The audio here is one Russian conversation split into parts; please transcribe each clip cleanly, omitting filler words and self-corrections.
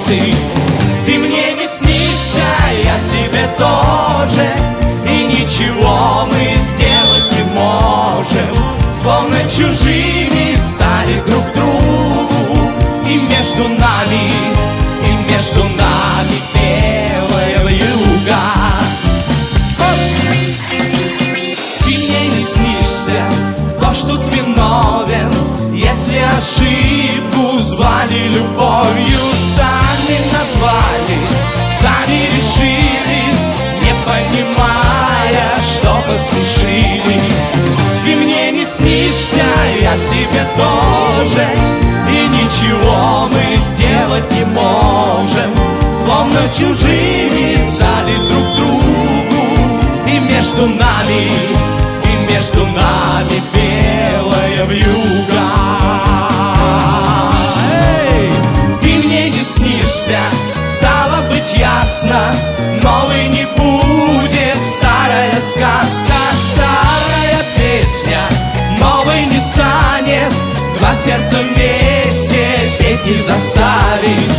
улицы. Ты мне не снишься, я тебе тоже, и ничего мы сделать не можем. Словно чужими стали друг другу, и между нами белая вьюга. Ты мне не снишься, кто ж тут виновен, если ошибку звали любовью? Сами назвали, сами решили, не понимая, что посмешили. Ты мне не снишься, я тебе тоже, и ничего мы сделать не можем. Словно чужими стали друг другу, и между нами белая вьюга. Ты мне не снишься, стало быть ясно, новой не будет старая сказка, старая песня новой не станет, два сердца вместе петь не заставить.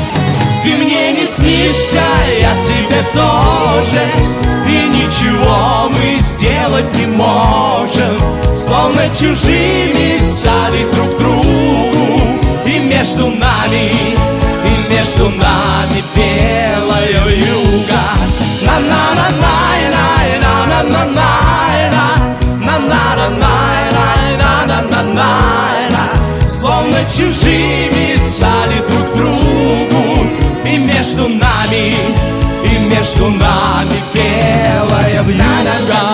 Ты мне не снишься, я тебе тоже, и ничего мы сделать не можем. Словно чужими стали друг другу, и между нами белая вьюга. Словно чужими стали друг другу, и между нами белая вьюга.